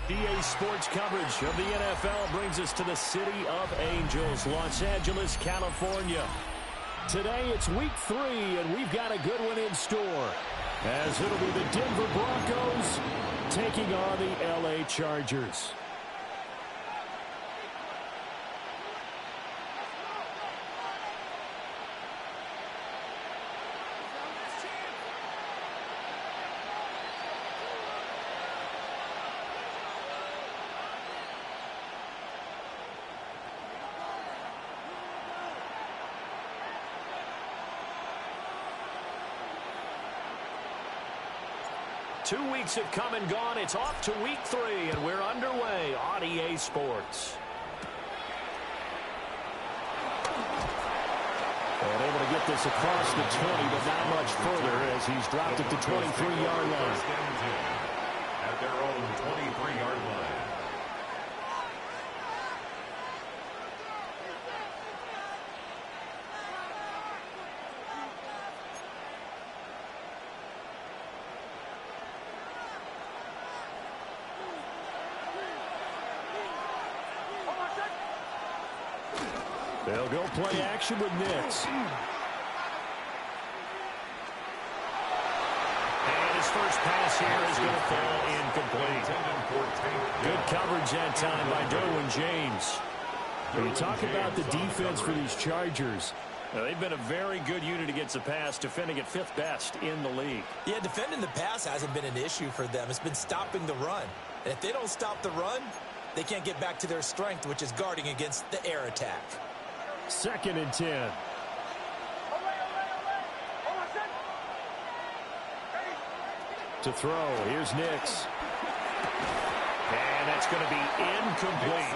EA Sports coverage of the NFL brings us to the City of Angels, Los Angeles, California. Today it's week 3, and we've got a good one in store, as it'll be the Denver Broncos taking on the LA Chargers. Two weeks have come and gone. It's off to week 3, and we're underway on EA Sports. And able to get this across the 20, but not much further as he's dropped at the 23-yard line. At their own 23-yard line. They'll go play action with Nix. And his first pass here is going to fall incomplete. Good coverage that time by Derwin James. When you talk about the defense for these Chargers, they've been a very good unit against the pass, defending at 5th best in the league. Yeah, defending the pass hasn't been an issue for them. It's been stopping the run. And if they don't stop the run, they can't get back to their strength, which is guarding against the air attack. 2nd and 10. To throw, here's Nix. And that's going to be incomplete.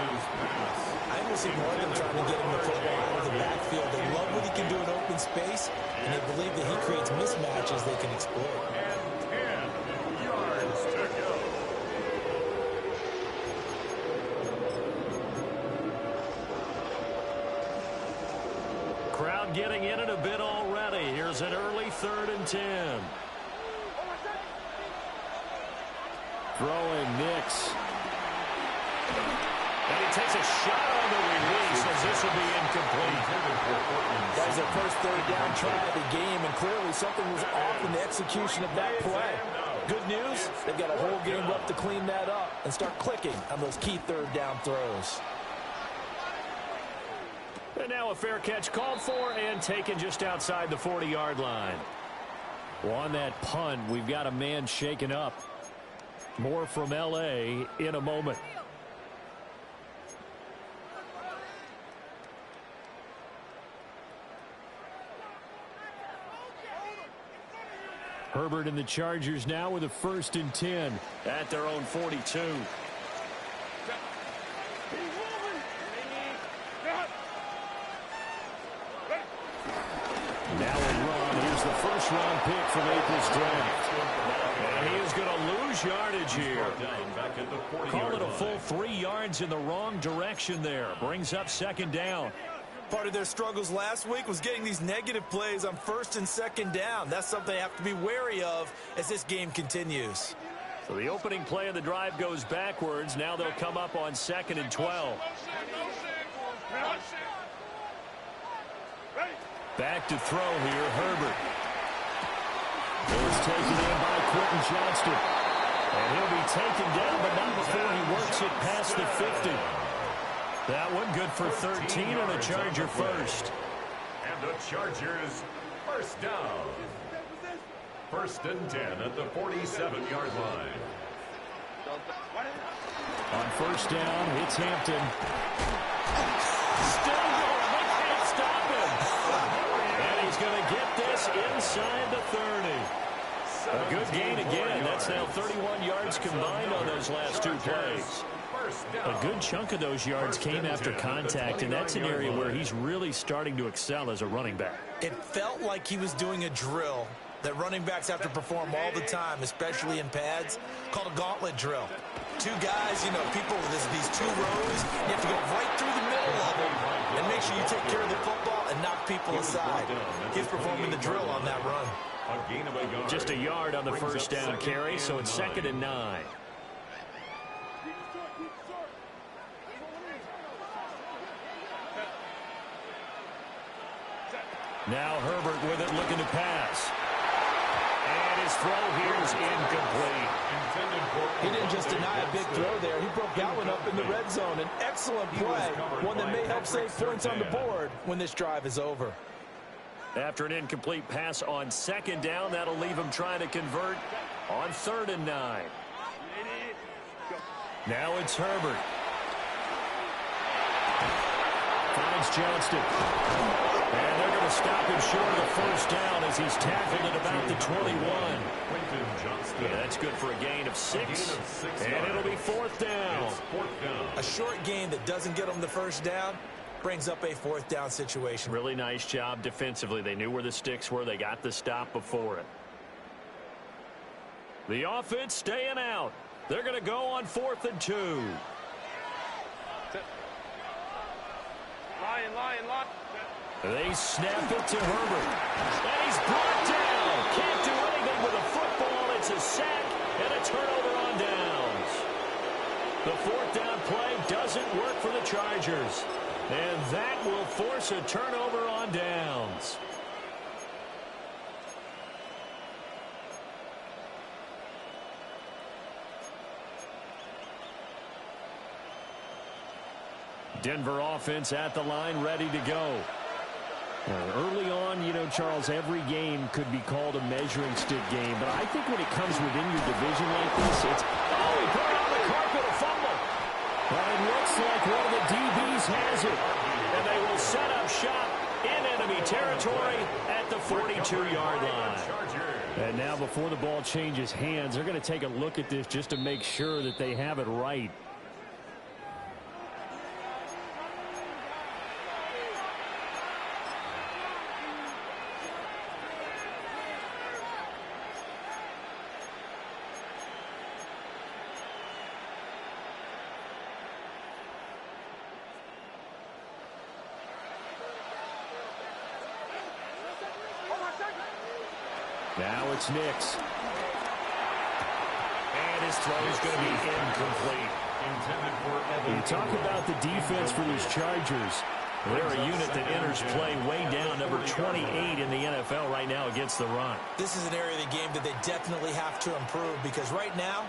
I will see more of them trying to get him the football out of the backfield. They love what he can do in open space, and they believe that he creates mismatches they can exploit. And 10 yards to go. Crowd getting in it a bit already. Here's an early 3rd and 10. Throwing Nix. And he takes a shot on the release as this will be incomplete. That was their first 3rd down try of the game, and clearly something was off in the execution of that play. Good news, they've got a whole game left to clean that up and start clicking on those key 3rd down throws. And now a fair catch called for and taken just outside the 40-yard line. Well, on that punt, we've got a man shaken up. More from L.A. in a moment. Herbert and the Chargers now with a 1st and 10 at their own 42. Now a run. Here's the first-round pick from April's draft. And he is going to lose yardage here. Call it a full 3 yards in the wrong direction there. Brings up 2nd down. Part of their struggles last week was getting these negative plays on 1st and 2nd down. That's something they have to be wary of as this game continues. So the opening play of the drive goes backwards. Now they'll come up on 2nd and 12. Back to throw here, Herbert. It's taken in by Quentin Johnston. And he'll be taken down, but not before he works it past the 50. That one good for 13 and a Charger first. And the Chargers first down. 1st and 10 at the 47-yard line. On 1st down, it's Hampton. Still going. They can't stop him. And he's going to get this inside the 30. A good gain again. That's now 31 yards combined on those last 2 plays. A good chunk of those yards came after contact, and that's an area where he's really starting to excel as a running back. It felt like he was doing a drill that running backs have to perform all the time, especially in pads, called a gauntlet drill. 2 guys, you know, people, these 2 rows, you have to go right through the middle of them and make sure you take care of the football and knock people aside. He's performing the drill on that run. Just a yard on the 1st down carry, so it's 2nd and 9. Now Herbert with it, looking to pass. And his throw here is incomplete. He didn't just deny a big throw there. He broke that one up in the red zone. An excellent play, one that may help save points on the board when this drive is over. After an incomplete pass on 2nd down, that'll leave him trying to convert on 3rd and 9. Now it's Herbert. Finds Johnston. And they're going to stop him short of the 1st down as he's tackled at about the 21. Yeah, that's good for a gain of 6. And it'll be 4th down. A short gain that doesn't get them the 1st down brings up a 4th down situation. Really nice job defensively. They knew where the sticks were. They got the stop before it. The offense staying out. They're going to go on 4th and 2. Lion. They snap it to Herbert. And he's brought down. Can't do anything with a football. It's a sack and a turnover on downs. The 4th down play doesn't work for the Chargers. And that will force a turnover on downs. Denver offense at the line, ready to go. Early on, you know, Charles, every game could be called a measuring stick game, but I think when it comes within your division like this, it's, oh, he put it on the carpet, a fumble. But it looks like one of the DBs has it, and they will set up shop in enemy territory at the 42-yard line. And now before the ball changes hands, they're going to take a look at this just to make sure that they have it right. Now it's Nix. And his throw is going to be incomplete. You talk about the defense for these Chargers. They're a unit that enters play way down, number 28 in the NFL right now against the run. This is an area of the game that they definitely have to improve because right now,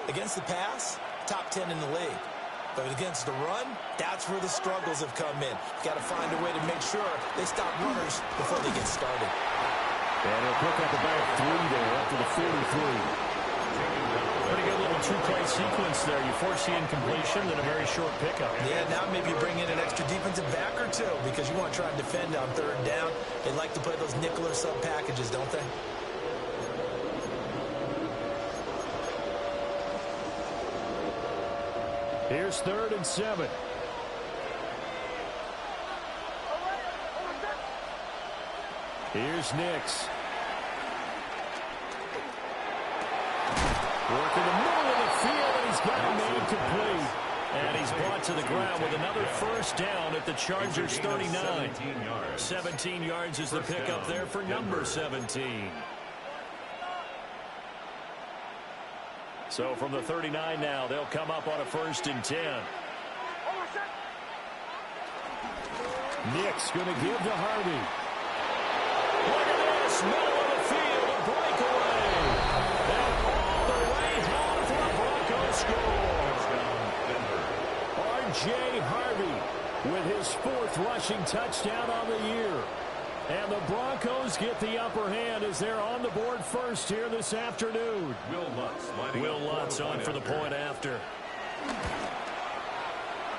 against the pass, top 10 in the league. But against the run, that's where the struggles have come in. You've got to find a way to make sure they stop runners before they get started. And he'll pick up about 3 there up to the 43. Pretty good little two-play sequence there. You force the incompletion, then a very short pickup. Yeah, now maybe you bring in an extra defensive back or two because you want to try and defend on third down. They like to play those nickel or sub packages, don't they? Here's 3rd and 7. Here's Nix. Working the middle of the field, and he's got a man complete. And he's brought to the ground with another first down at the Chargers' 39. 17 yards is the pickup there for number 17. So from the 39 now, they'll come up on a 1st and 10. Nix going to give to Harvey. Look at this, middle of the field, a breakaway. And all the way home for the Broncos score. R.J. Harvey with his 4th rushing touchdown on the year. And the Broncos get the upper hand as they're on the board first here this afternoon. Will Lutz on for the point after.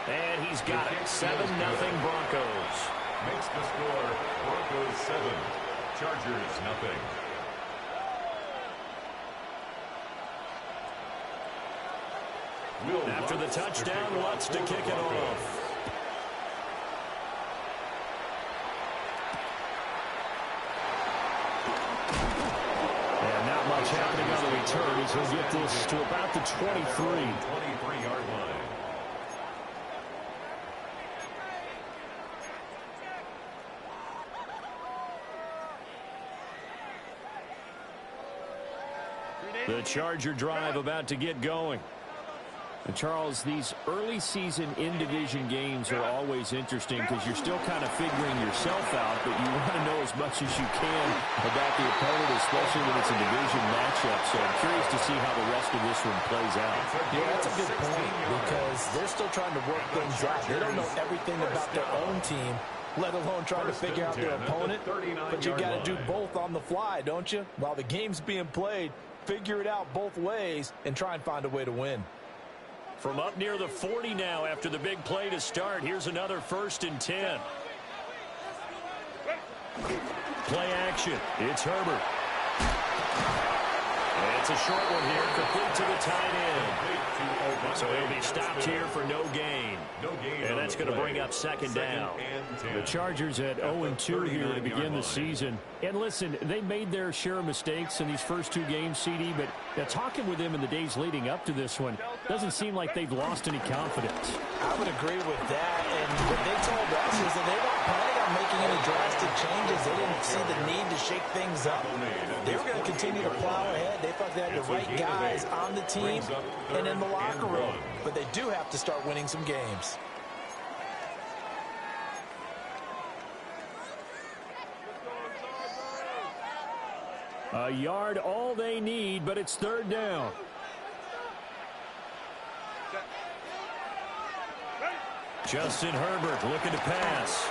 And he's got it. 7-0 Broncos. Makes the score Broncos 7, Chargers 0. After the touchdown, Lutz to kick it off. And not much happening on the return as he'll get this to about the 23. 23-yard line. The Charger drive about to get going. And Charles, these early season in-division games are always interesting because you're still kind of figuring yourself out, but you want to know as much as you can about the opponent, especially when it's a division matchup. So I'm curious to see how the rest of this one plays out. Yeah, that's a good point because they're still trying to work things out. They don't know everything about their own team, let alone trying to figure out their opponent. But you got to do both on the fly, don't you? While the game's being played, figure it out both ways and try and find a way to win. From up near the 40 now after the big play to start, here's another 1st and 10. Play action. It's Herbert. And it's a short one here, complete to the tight end. So he'll be stopped here for no gain. And that's going to bring up 2nd down. The Chargers at 0-2 here to begin the season. And listen, they made their share of mistakes in these first 2 games, CD, but talking with them in the days leading up to this one, doesn't seem like they've lost any confidence. I would agree with that. And what they told us is that they weren't planning on making any drastic changes. They didn't see the need to shake things up. They were going to continue to plow ahead. They thought they had the right guys on the team and in the locker room. But they do have to start winning some games. A yard all they need, but it's 3rd down. Justin Herbert looking to pass.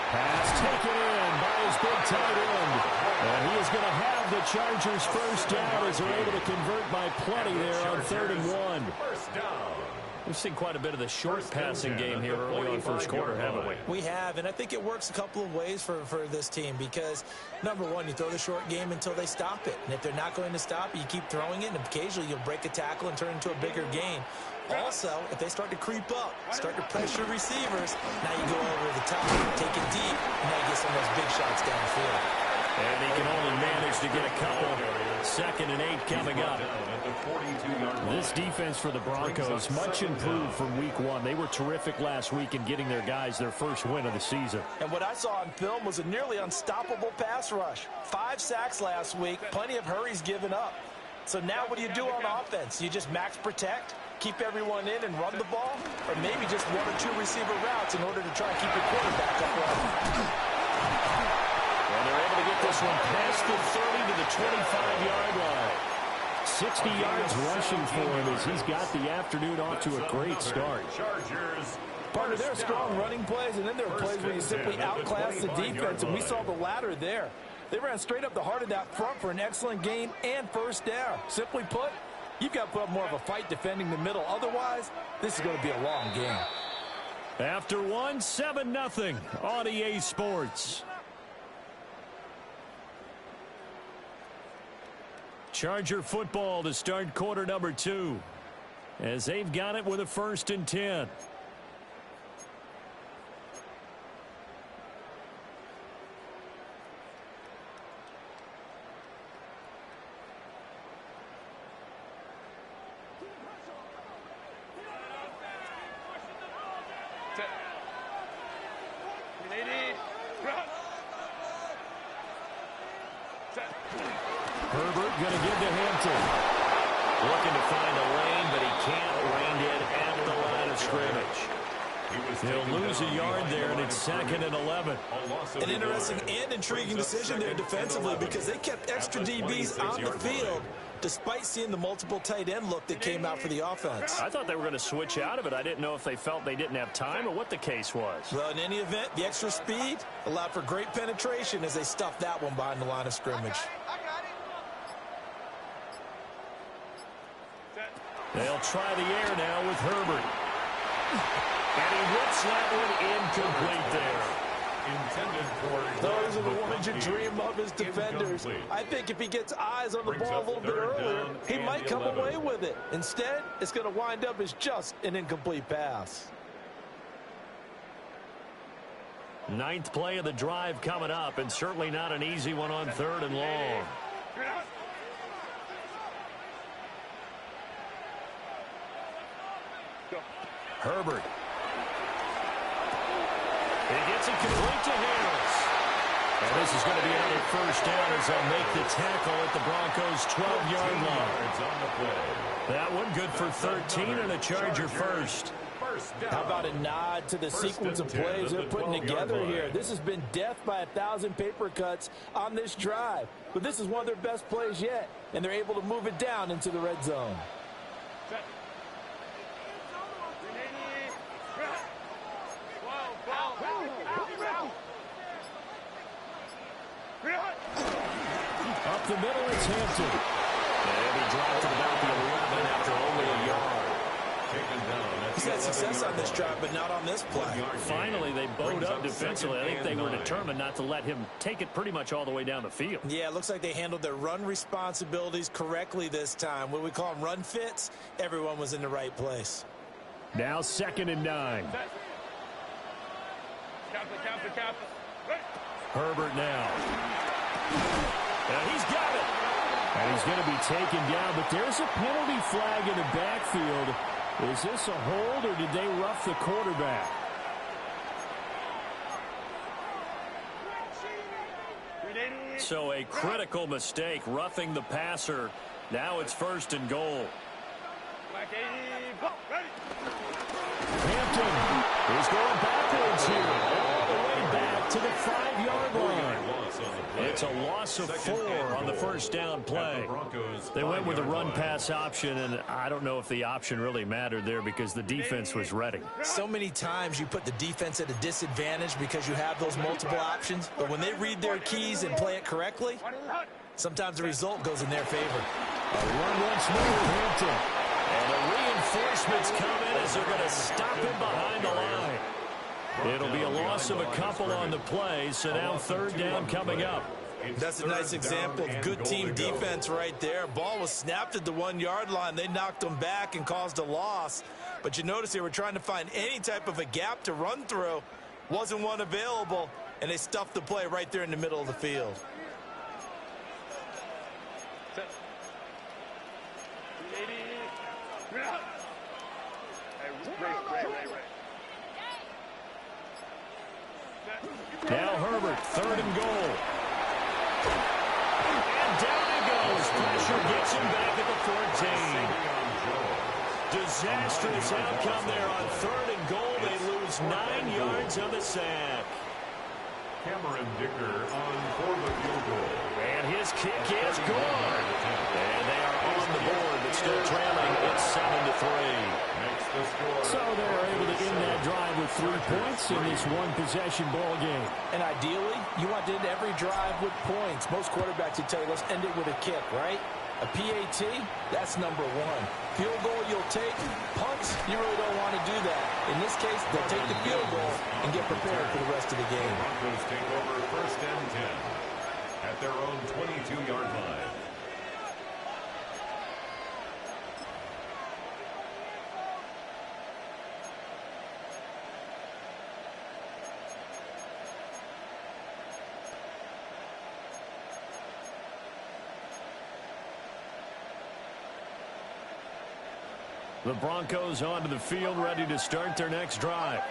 Pass taken in by his big tight end. And he is going to have the Chargers first down as they're able to convert by plenty there on 3rd and 1. First down. We've seen quite a bit of the short passing game here early on first quarter, haven't we? We have, and I think it works a couple of ways for this team because, number one, you throw the short game until they stop it. And if they're not going to stop it, you keep throwing it, and occasionally you'll break a tackle and turn it into a bigger gain. Also, if they start to creep up, start to pressure receivers, now you go over the top, take it deep, and now you get some of those big shots downfield. And he can only manage to get a couple. 2nd and 8 coming up. This defense for the Broncos, much improved from week 1. They were terrific last week in getting their guys their first win of the season. And what I saw on film was a nearly unstoppable pass rush. 5 sacks last week, plenty of hurries given up. So now what do you do on offense? You just max protect, keep everyone in and run the ball, or maybe just 1 or 2 receiver routes in order to try and keep your quarterback upright. And they're able to get this one past the 30 to the 25-yard line. 60 yards rushing for him as he's got the afternoon off to a great start. Part of their strong running plays, and then there are plays where you simply outclass the defense, and we saw the latter there. They ran straight up the heart of that front for an excellent gain and first down. Simply put, you've got to put up more of a fight defending the middle. Otherwise, this is going to be a long game. After 1, 7-0 on EA Sports. Charger football to start quarter number 2 as they've got it with a 1st and 10. Herbert going to give to Hampton. Looking to find a lane, but he can't. Reined in at the line of scrimmage. He'll lose a yard there, and it's 2nd and 11. An interesting and intriguing decision there defensively because they kept extra DBs on the field despite seeing the multiple tight end look that came out for the offense. I thought they were going to switch out of it. I didn't know if they felt they didn't have time or what the case was. Well, in any event, the extra speed allowed for great penetration as they stuffed that one behind the line of scrimmage. They'll try the air now with Herbert. And he rips that one incomplete there. Those are the ones you dream of as defenders. I think if he gets eyes on the ball a little bit earlier, he might come away with it. Instead, it's going to wind up as just an incomplete pass. 9th play of the drive coming up, and certainly not an easy one on 3rd and long. Herbert. He gets it complete to Harris. And this is going to be another first down as they'll make the tackle at the Broncos' 12-yard line. That one good for 13 and a Charger first. How about a nod to the sequence of plays they're putting together here? This has been death by 1,000 paper cuts on this drive. But this is one of their best plays yet, and they're able to move it down into the red zone. Up the middle, it's Hampton. And he dropped to about the 11 after only a yard. He's had success on this drive, but not on this play. Finally, they bowed up defensively. I think they were determined not to let him take it pretty much all the way down the field. Yeah, it looks like they handled their run responsibilities correctly this time. What we call them run fits, everyone was in the right place. Now 2nd and 9. Herbert now. And he's got it. And he's going to be taken down, but there's a penalty flag in the backfield. Is this a hold, or did they rough the quarterback? So a critical mistake, roughing the passer. Now it's 1st and goal. Hampton is going backwards here, all the way back to the 5-yard line. It's a loss of 4 on the first down play. They went with a run-pass option, and I don't know if the option really mattered there because the defense was ready. So many times you put the defense at a disadvantage because you have those multiple options, but when they read their keys and play it correctly, sometimes the result goes in their favor. A run once more with Hampton. And the reinforcements come in as they're going to stop him behind the line. It'll be a loss of a couple on the play, so now third down coming up. That's a nice example of good team defense right there. Ball was snapped at the 1-yard line. They knocked them back and caused a loss. But you notice they were trying to find any type of a gap to run through. Wasn't one available, and they stuffed the play right there in the middle of the field. Now Herbert, third and goal. And down he goes. Pressure gets him back at the 14. Disastrous outcome there on third and goal. They lose 9 yards on the sack. Cameron Dicker on for the field goal. And his kick is good. And they are on the board, but still trailing. It's 7-3. So they're able to end that drive with 3 points in this one-possession ball game. And ideally, you want to end every drive with points. Most quarterbacks would tell you, let's end it with a kick, right? A PAT, that's number 1. Field goal you'll take. Punts, you really don't want to do that. In this case, they'll take the field goal and get prepared for the rest of the game. Broncos take over first and 10 at their own 22-yard line. The Broncos onto the field, ready to start their next drive.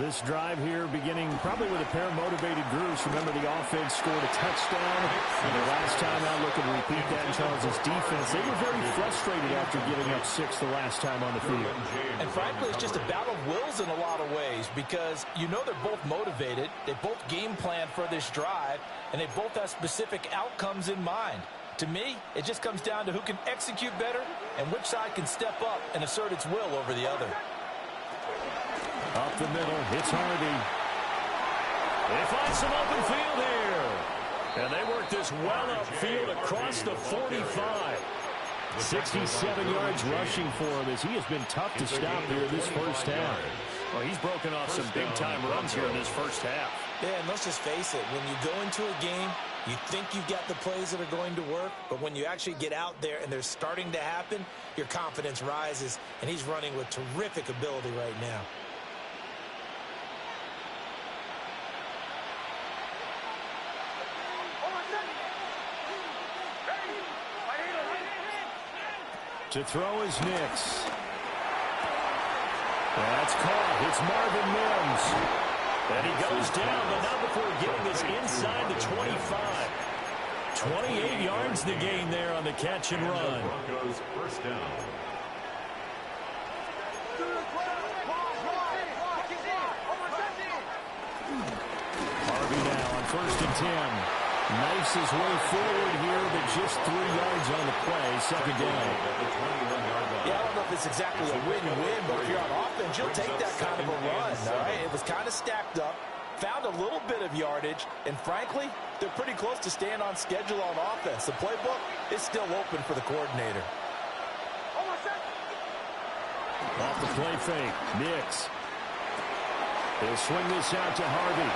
This drive here beginning probably with a pair of motivated groups. Remember, the offense scored a touchdown. And the last time out, looking to repeat that in Charles' defense. They were very frustrated after giving up 6 the last time on the field. And frankly, it's just a battle of wills in a lot of ways because you know they're both motivated. They both game plan for this drive, and they both have specific outcomes in mind. To me, it just comes down to who can execute better and which side can step up and assert its will over the other. Up the middle, it's Harvey. They find some open field here. And they work this well upfield across the 45. 67 yards rushing for him as he has been tough to stop here this first half. Well, he's broken off some big-time runs here in this first half. Yeah, and let's just face it. When you go into a game, you think you've got the plays that are going to work, but when you actually get out there and they're starting to happen, your confidence rises, and he's running with terrific ability right now. To throw is Nix. That's caught. It's Marvin Mims. And he goes down, but not before getting this inside the 25. 28 yards the gain there on the catch and run. Broncos first down. Harvey now on first and 10. Knifes his way forward here, but just 3 yards on the play. Second down. Yeah, I don't know if it's exactly a win-win, but if you're on offense, you'll take that kind of a run, all right? It was kind of stacked up, found a little bit of yardage, and frankly, they're pretty close to staying on schedule on offense. The playbook is still open for the coordinator. Off the play fake, Nix. They'll swing this out to Harvey.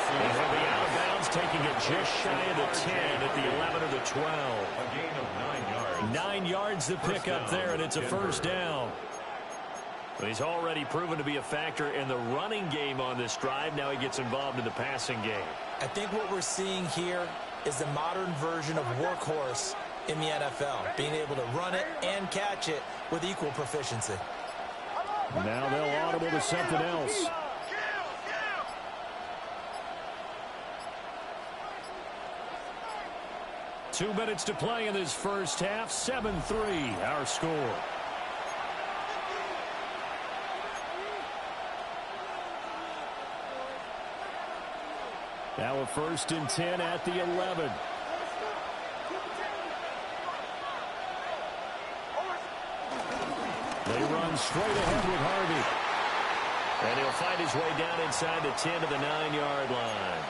And he'll be out of bounds, taking it just shy of the 10 at the 11 or the 12. A gain of 9 yards. 9 yards the pick up there, and it's a first down. But he's already proven to be a factor in the running game on this drive. Now he gets involved in the passing game. I think what we're seeing here is the modern version of workhorse in the NFL, being able to run it and catch it with equal proficiency. Now they'll audible to something else. Two minutes to play in this first half. 7-3, our score. Now a 1st and 10 at the 11. They run straight ahead with Harvey. And he'll find his way down inside the 10 to the 9-yard line.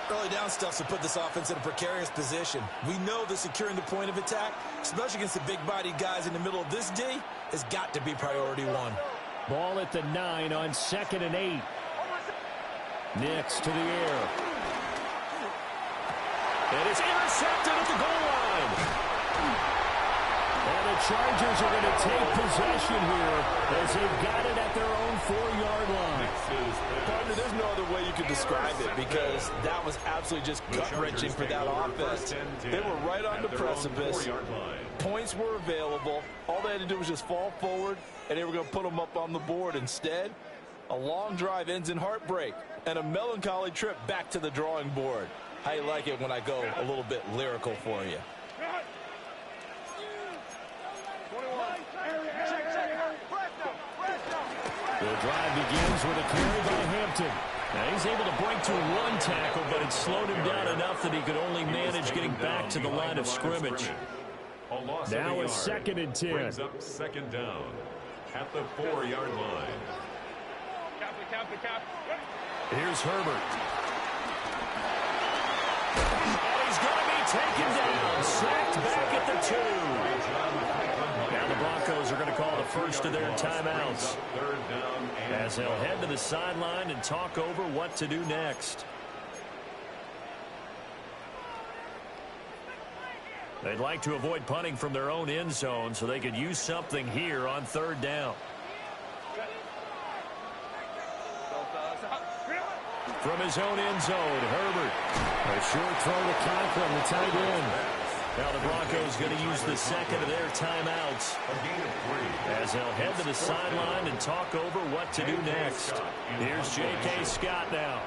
Early down stuff to put this offense in a precarious position. We know that securing the point of attack, especially against the big-bodied guys in the middle of this D, has got to be priority one. Ball at the 9 on 2nd and 8. Nix to the air. And it's intercepted at the goal line. And the Chargers are going to take possession here as they've got it at their own 4-yard line. Partner, there's no other way you could describe it because that was absolutely just gut-wrenching for that offense. They were right on the precipice. Points were available. All they had to do was just fall forward, and they were going to put them up on the board. Instead, a long drive ends in heartbreak and a melancholy trip back to the drawing board. How you like it when I go a little bit lyrical for you? The drive begins with a carry by Hampton. Now he's able to break through one tackle, but it slowed him down enough that he could only manage getting back to the line of scrimmage. Now a 2nd and 10. Brings up 2nd down at the 4-yard line. Here's Herbert. And he's going to be taken down. Sacked back at the 2. Now the Broncos are going to call the first of their timeouts as they'll head to the sideline and talk over what to do next. They'd like to avoid punting from their own end zone so they could use something here on 3rd down. From his own end zone, Herbert. A short throw to Conklin, the tight end. Now the Broncos going to use the 2nd of their timeouts as they'll head to the sideline and talk over what to do next. Here's J.K. Scott now.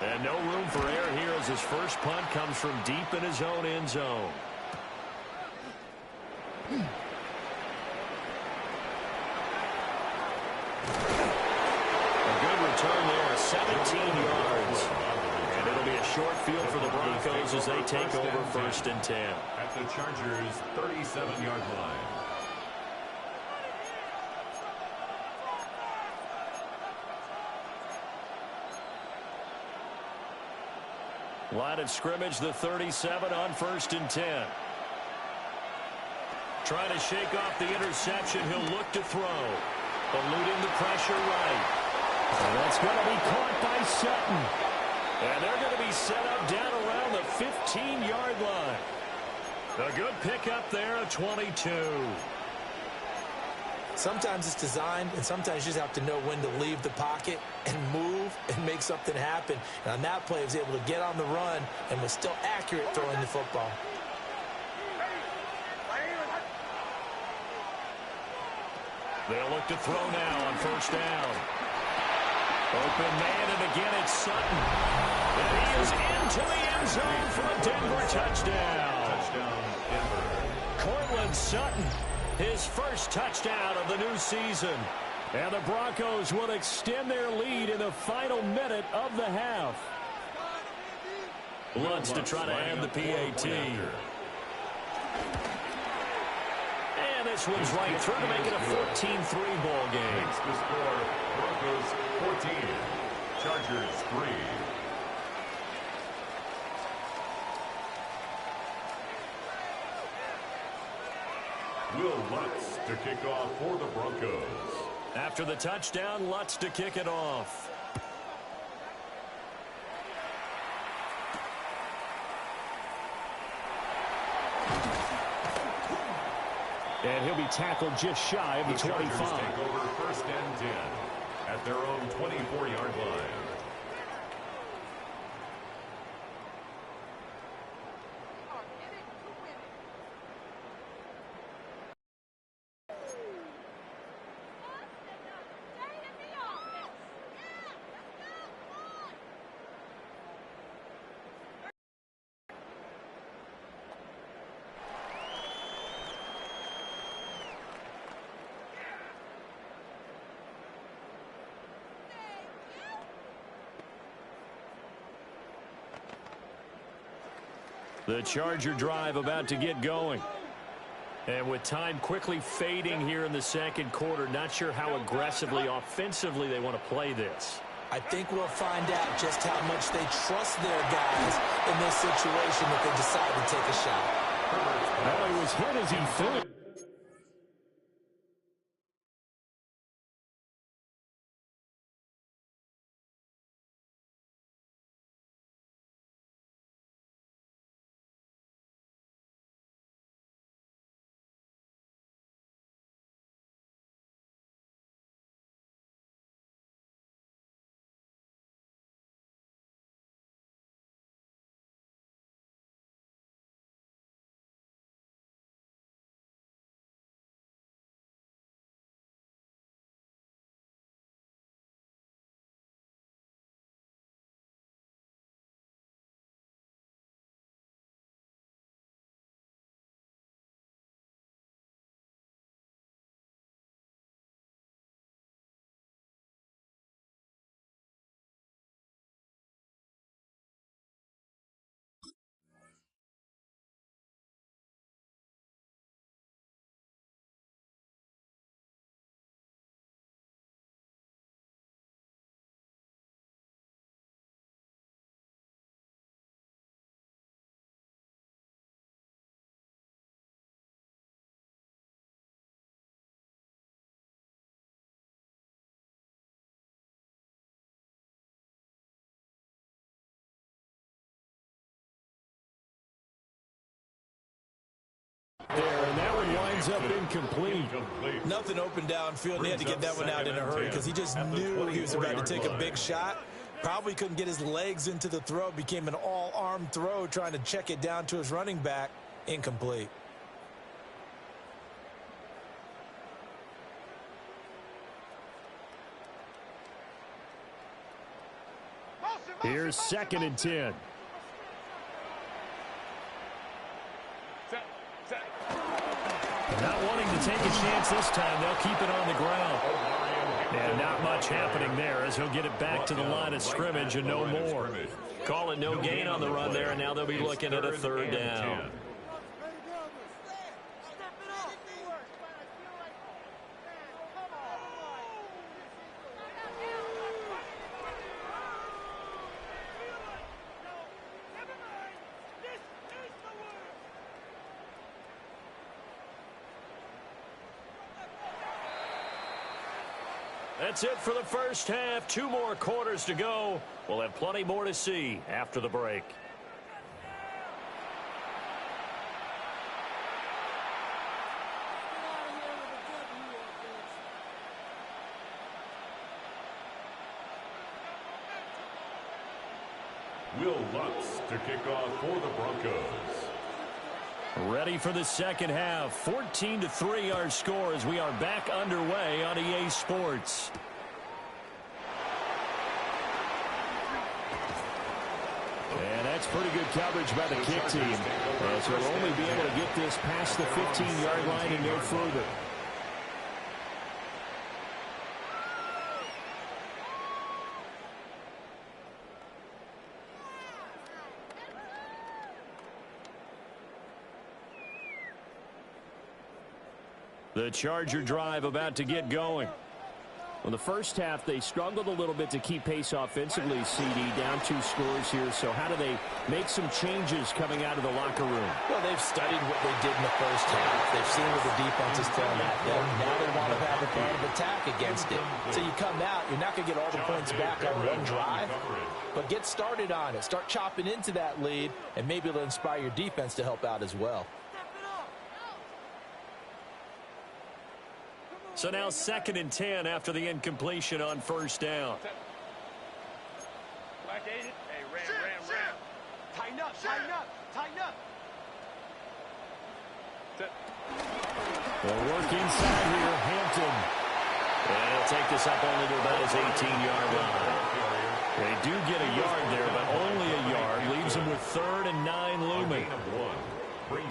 And no room for error here as his first punt comes from deep in his own end zone. A good return there, 17 yards. And it'll be a short field for the Broncos as they take over 1st and 10. At the Chargers' 37-yard line. Line of scrimmage, the 37 on 1st and 10. Trying to shake off the interception. He'll look to throw. Eluding the pressure right. And that's going to be caught by Sutton. And they're going to be set up down around the 15-yard line. A good pickup there at 22. Sometimes it's designed, and sometimes you just have to know when to leave the pocket and move and make something happen. And on that play, he was able to get on the run and was still accurate throwing the football. They'll look to throw now on 1st down. Open man, and again it's Sutton. And he is into the end zone for a Denver touchdown. Touchdown, Denver. Cortland Sutton, his first touchdown of the new season. And the Broncos will extend their lead in the final minute of the half. Lutz to try to end the PAT. And this one's right through to make it a 14-3 ball game. Makes the score Broncos 14, Chargers 3. Will Lutz to kick off for the Broncos. After the touchdown, Lutz to kick it off. And he'll be tackled just shy of the 25. Chargers take over 1st and 10 at their own 24-yard line. The Charger drive about to get going. And with time quickly fading here in the second quarter, not sure how aggressively, offensively they want to play this. I think we'll find out just how much they trust their guys in this situation if they decide to take a shot. Well, he was hit as he threw it. There, and that one winds up incomplete. Nothing open downfield. He had to get that one out in a hurry because he just knew he was about to take a big shot. Probably couldn't get his legs into the throw. Became an all-arm throw trying to check it down to his running back. Incomplete. Here's 2nd and 10. Not wanting to take a chance this time, they'll keep it on the ground. And not much happening there as he'll get it back to the line of scrimmage and no more. Call it no gain on the run there, and now they'll be looking at a 3rd down. That's it for the first half. 2 more quarters to go. We'll have plenty more to see after the break. Will Lutz to kick off for the Broncos. Ready for the second half. 14-3 our score as we are back underway on EA Sports. And that's pretty good coverage by the kick team. As we'll only be able to get this past the 15-yard line and no further. The Charger drive about to get going. Well, the first half, they struggled a little bit to keep pace offensively, CD, down 2 scores here. So how do they make some changes coming out of the locker room? Well, they've studied what they did in the first half. They've seen what the defense is throwing at them. Now they want to have a plan of attack against it. So you come out, you're not going to get all the points back on one drive, but get started on it. Start chopping into that lead, and maybe it'll inspire your defense to help out as well. So now 2nd and 10 after the incompletion on 1st down. Tighten up, tighten up, tighten up. They'll work inside here, Hampton. And he'll take this up only to about his 18-yard line. They do get a yard there, but only a yard. Leaves them with 3rd and 9 looming.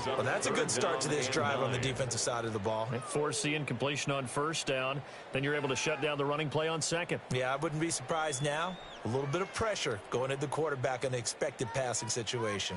Well, that's a good start to this drive on the defensive side of the ball. Force the incompletion on 1st down. Then you're able to shut down the running play on 2nd. Yeah, I wouldn't be surprised now. A little bit of pressure going at the quarterback in the expected passing situation.